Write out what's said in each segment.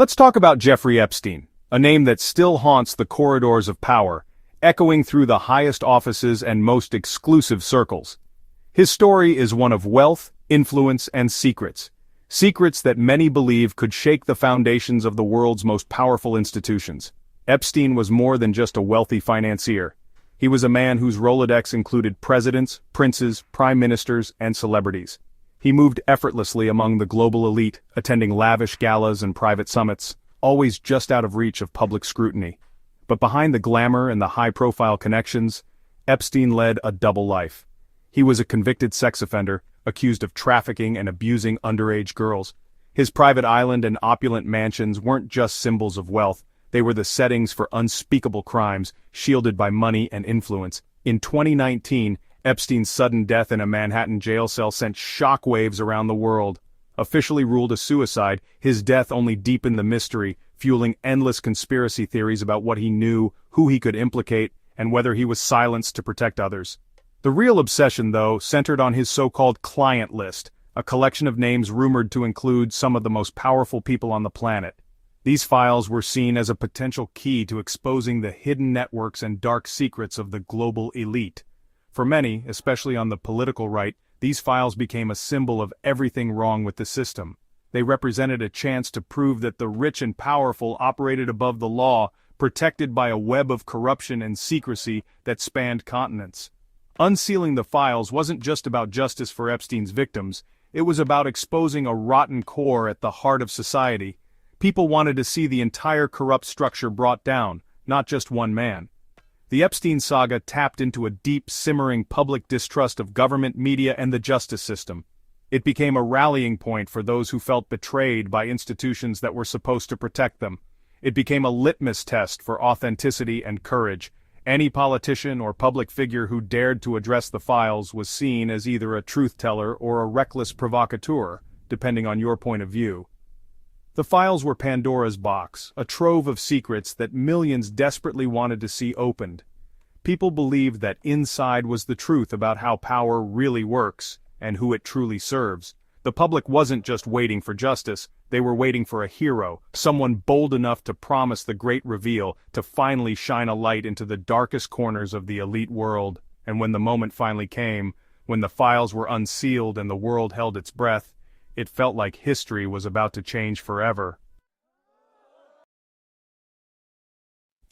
Let's talk about Jeffrey Epstein, a name that still haunts the corridors of power, echoing through the highest offices and most exclusive circles. His story is one of wealth, influence, and secrets. Secrets that many believe could shake the foundations of the world's most powerful institutions. Epstein was more than just a wealthy financier. He was a man whose Rolodex included presidents, princes, prime ministers, and celebrities. He moved effortlessly among the global elite, attending lavish galas and private summits, always just out of reach of public scrutiny. But behind the glamour and the high-profile connections, Epstein led a double life. He was a convicted sex offender, accused of trafficking and abusing underage girls. His private island and opulent mansions weren't just symbols of wealth, they were the settings for unspeakable crimes, shielded by money and influence. In 2019, Epstein's sudden death in a Manhattan jail cell sent shockwaves around the world. Officially ruled a suicide, his death only deepened the mystery, fueling endless conspiracy theories about what he knew, who he could implicate, and whether he was silenced to protect others. The real obsession, though, centered on his so-called client list, a collection of names rumored to include some of the most powerful people on the planet. These files were seen as a potential key to exposing the hidden networks and dark secrets of the global elite. For many, especially on the political right, these files became a symbol of everything wrong with the system. They represented a chance to prove that the rich and powerful operated above the law, protected by a web of corruption and secrecy that spanned continents. Unsealing the files wasn't just about justice for Epstein's victims, it was about exposing a rotten core at the heart of society. People wanted to see the entire corrupt structure brought down, not just one man. The Epstein saga tapped into a deep, simmering public distrust of government, media, and the justice system. It became a rallying point for those who felt betrayed by institutions that were supposed to protect them. It became a litmus test for authenticity and courage. Any politician or public figure who dared to address the files was seen as either a truth-teller or a reckless provocateur, depending on your point of view. The files were Pandora's box, a trove of secrets that millions desperately wanted to see opened. People believed that inside was the truth about how power really works, and who it truly serves. The public wasn't just waiting for justice, they were waiting for a hero, someone bold enough to promise the great reveal, to finally shine a light into the darkest corners of the elite world. And when the moment finally came, when the files were unsealed and the world held its breath, it felt like history was about to change forever.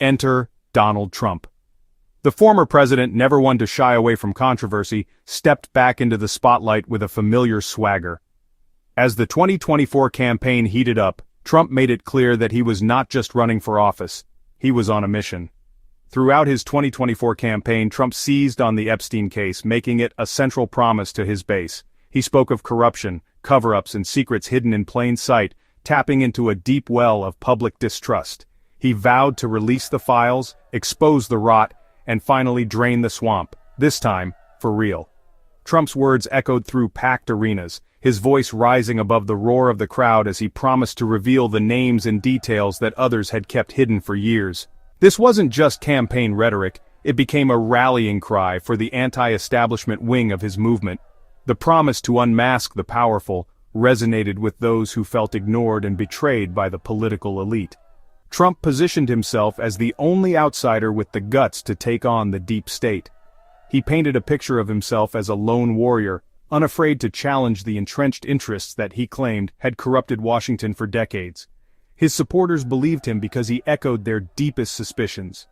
Enter Donald Trump. The former president, never one to shy away from controversy, stepped back into the spotlight with a familiar swagger. As the 2024 campaign heated up, Trump made it clear that he was not just running for office, he was on a mission. Throughout his 2024 campaign, Trump seized on the Epstein case, making it a central promise to his base. He spoke of corruption, cover-ups, and secrets hidden in plain sight, tapping into a deep well of public distrust. He vowed to release the files, expose the rot, and finally drain the swamp, this time, for real. Trump's words echoed through packed arenas, his voice rising above the roar of the crowd as he promised to reveal the names and details that others had kept hidden for years. This wasn't just campaign rhetoric, it became a rallying cry for the anti-establishment wing of his movement. The promise to unmask the powerful resonated with those who felt ignored and betrayed by the political elite. Trump positioned himself as the only outsider with the guts to take on the deep state. He painted a picture of himself as a lone warrior, unafraid to challenge the entrenched interests that he claimed had corrupted Washington for decades. His supporters believed him because he echoed their deepest suspicions.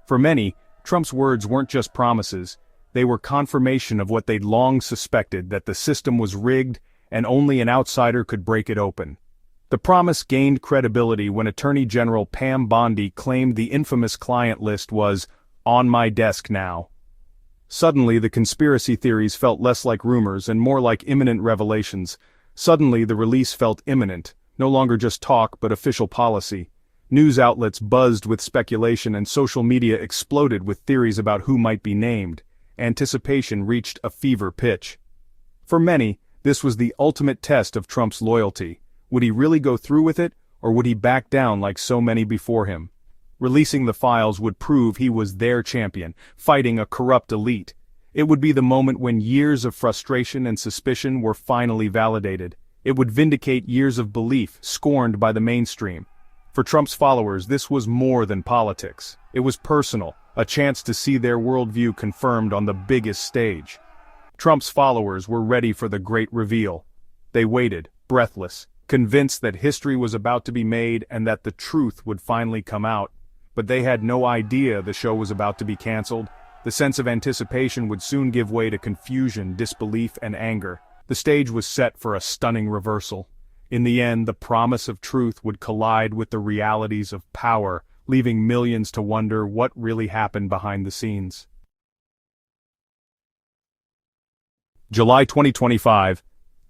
For many, Trump's words weren't just promises, they were confirmation of what they'd long suspected, that the system was rigged and only an outsider could break it open. The promise gained credibility when Attorney General Pam Bondi claimed the infamous client list was on my desk now. Suddenly, the conspiracy theories felt less like rumors and more like imminent revelations. Suddenly, the release felt imminent, no longer just talk but official policy. News outlets buzzed with speculation and social media exploded with theories about who might be named. Anticipation reached a fever pitch. For many, this was the ultimate test of Trump's loyalty. Would he really go through with it, or would he back down like so many before him? Releasing the files would prove he was their champion, fighting a corrupt elite. It would be the moment when years of frustration and suspicion were finally validated. It would vindicate years of belief, scorned by the mainstream. For Trump's followers, this was more than politics. It was personal, a chance to see their worldview confirmed on the biggest stage. Trump's followers were ready for the great reveal. They waited, breathless, convinced that history was about to be made and that the truth would finally come out. But they had no idea the show was about to be canceled. The sense of anticipation would soon give way to confusion, disbelief, and anger. The stage was set for a stunning reversal. In the end, the promise of truth would collide with the realities of power, leaving millions to wonder what really happened behind the scenes. July 2025.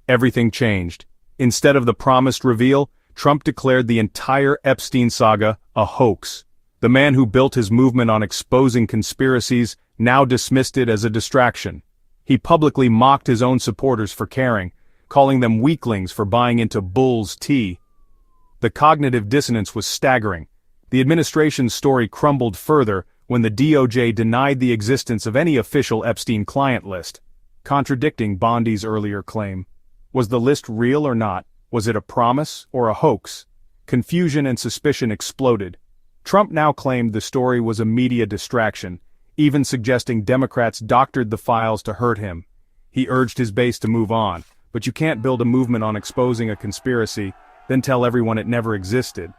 Everything changed. Instead of the promised reveal, Trump declared the entire Epstein saga a hoax. The man who built his movement on exposing conspiracies now dismissed it as a distraction. He publicly mocked his own supporters for caring, calling them weaklings for buying into bull's tea. The cognitive dissonance was staggering. The administration's story crumbled further when the DOJ denied the existence of any official Epstein client list, contradicting Bondi's earlier claim. Was the list real or not? Was it a promise or a hoax? Confusion and suspicion exploded. Trump now claimed the story was a media distraction, even suggesting Democrats doctored the files to hurt him. He urged his base to move on. But you can't build a movement on exposing a conspiracy, then tell everyone it never existed.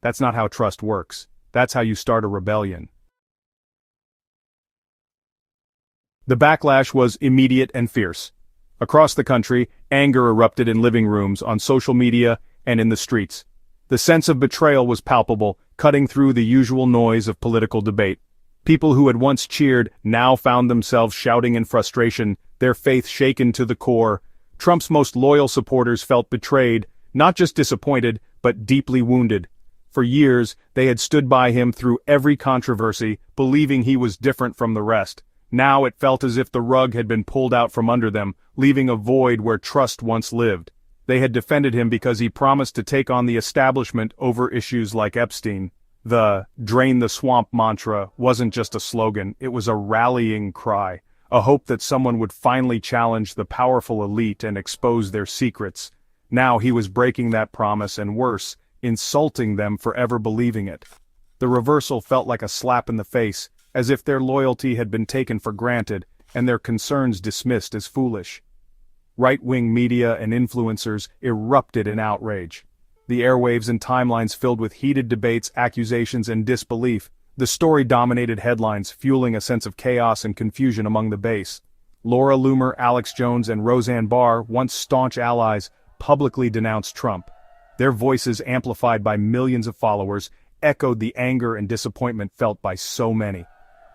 That's not how trust works. That's how you start a rebellion. The backlash was immediate and fierce. Across the country, anger erupted in living rooms, on social media, and in the streets. The sense of betrayal was palpable, cutting through the usual noise of political debate. People who had once cheered now found themselves shouting in frustration, their faith shaken to the core. Trump's most loyal supporters felt betrayed, not just disappointed, but deeply wounded. For years, they had stood by him through every controversy, believing he was different from the rest. Now it felt as if the rug had been pulled out from under them, leaving a void where trust once lived. They had defended him because he promised to take on the establishment over issues like Epstein. The "drain the swamp" mantra wasn't just a slogan, it was a rallying cry. A hope that someone would finally challenge the powerful elite and expose their secrets. Now he was breaking that promise and worse, insulting them for ever believing it. The reversal felt like a slap in the face, as if their loyalty had been taken for granted and their concerns dismissed as foolish. Right-wing media and influencers erupted in outrage. The airwaves and timelines filled with heated debates, accusations, and disbelief. The story dominated headlines, fueling a sense of chaos and confusion among the base. Laura Loomer, Alex Jones, and Roseanne Barr, once staunch allies, publicly denounced Trump. Their voices, amplified by millions of followers, echoed the anger and disappointment felt by so many.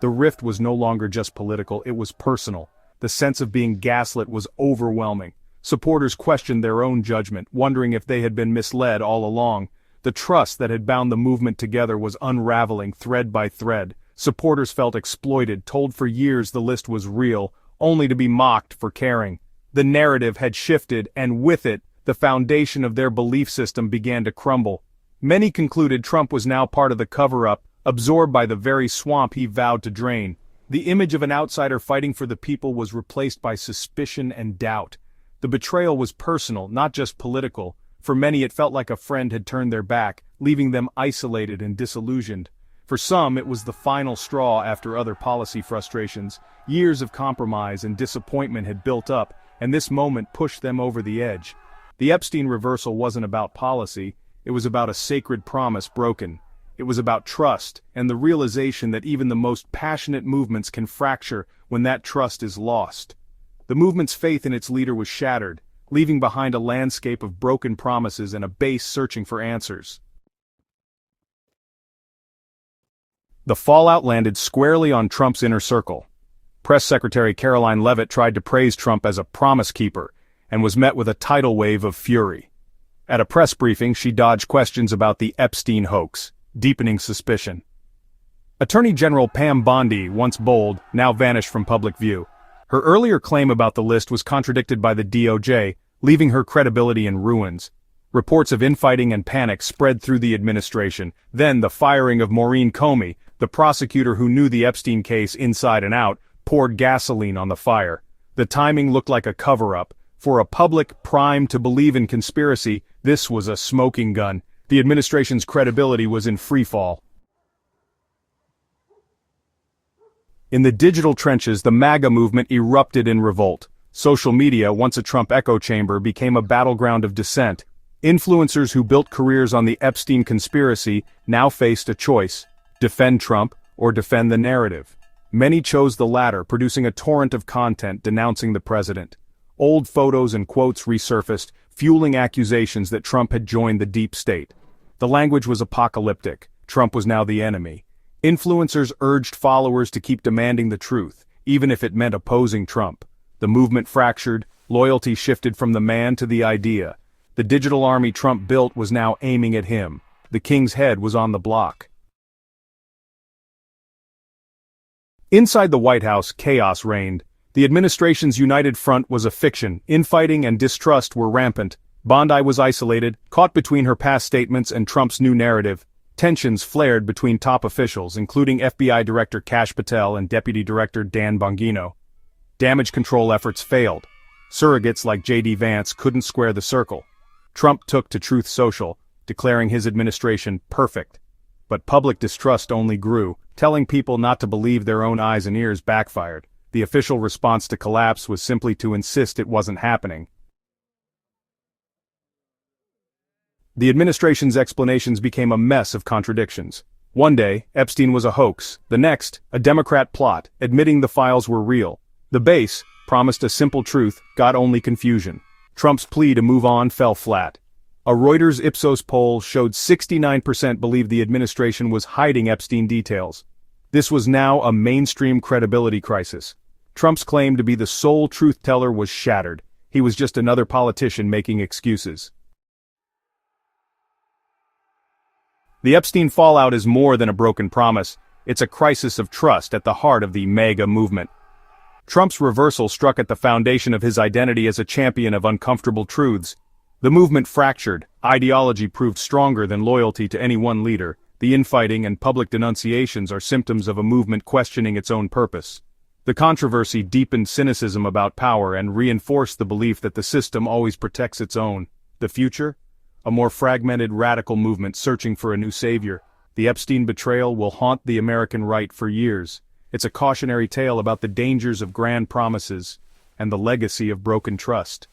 The rift was no longer just political, it was personal. The sense of being gaslit was overwhelming. Supporters questioned their own judgment, wondering if they had been misled all along. The trust that had bound the movement together was unraveling thread by thread. Supporters felt exploited, told for years the list was real, only to be mocked for caring. The narrative had shifted, and with it, the foundation of their belief system began to crumble. Many concluded Trump was now part of the cover-up, absorbed by the very swamp he vowed to drain. The image of an outsider fighting for the people was replaced by suspicion and doubt. The betrayal was personal, not just political. For many it felt like a friend had turned their back, leaving them isolated and disillusioned. For some it was the final straw after other policy frustrations. Years of compromise and disappointment had built up, and this moment pushed them over the edge. The Epstein reversal wasn't about policy, it was about a sacred promise broken. It was about trust, and the realization that even the most passionate movements can fracture when that trust is lost. The movement's faith in its leader was shattered, leaving behind a landscape of broken promises and a base searching for answers. The fallout landed squarely on Trump's inner circle. Press Secretary Karoline Leavitt tried to praise Trump as a promise keeper, and was met with a tidal wave of fury. At a press briefing, she dodged questions about the Epstein hoax, deepening suspicion. Attorney General Pam Bondi, once bold, now vanished from public view. Her earlier claim about the list was contradicted by the DOJ, leaving her credibility in ruins. Reports of infighting and panic spread through the administration. Then the firing of Maureen Comey, the prosecutor who knew the Epstein case inside and out, poured gasoline on the fire. The timing looked like a cover-up. For a public primed to believe in conspiracy, this was a smoking gun. The administration's credibility was in freefall. In the digital trenches, the MAGA movement erupted in revolt. Social media, once a Trump echo chamber, became a battleground of dissent. Influencers who built careers on the Epstein conspiracy now faced a choice: defend Trump or defend the narrative. Many chose the latter, producing a torrent of content denouncing the president. Old photos and quotes resurfaced, fueling accusations that Trump had joined the deep state. The language was apocalyptic. Trump was now the enemy. Influencers urged followers to keep demanding the truth, even if it meant opposing Trump. The movement fractured, loyalty shifted from the man to the idea. The digital army Trump built was now aiming at him. The king's head was on the block. Inside the White House, chaos reigned. The administration's united front was a fiction. Infighting and distrust were rampant. Bondi was isolated, caught between her past statements and Trump's new narrative. Tensions flared between top officials, including FBI Director Kash Patel and Deputy Director Dan Bongino. Damage control efforts failed. Surrogates like J.D. Vance couldn't square the circle. Trump took to Truth Social, declaring his administration perfect. But public distrust only grew. Telling people not to believe their own eyes and ears backfired. The official response to collapse was simply to insist it wasn't happening. The administration's explanations became a mess of contradictions. One day, Epstein was a hoax. The next, a Democrat plot, admitting the files were real. The base promised a simple truth, got only confusion. Trump's plea to move on fell flat. A Reuters Ipsos poll showed 69% believed the administration was hiding Epstein details. This was now a mainstream credibility crisis. Trump's claim to be the sole truth-teller was shattered. He was just another politician making excuses. The Epstein fallout is more than a broken promise. It's a crisis of trust at the heart of the MAGA movement. Trump's reversal struck at the foundation of his identity as a champion of uncomfortable truths. The movement fractured. Ideology proved stronger than loyalty to any one leader. The infighting and public denunciations are symptoms of a movement questioning its own purpose. The controversy deepened cynicism about power and reinforced the belief that the system always protects its own. The future? A more fragmented radical movement searching for a new savior. The Epstein betrayal will haunt the American right for years. It's a cautionary tale about the dangers of grand promises and the legacy of broken trust.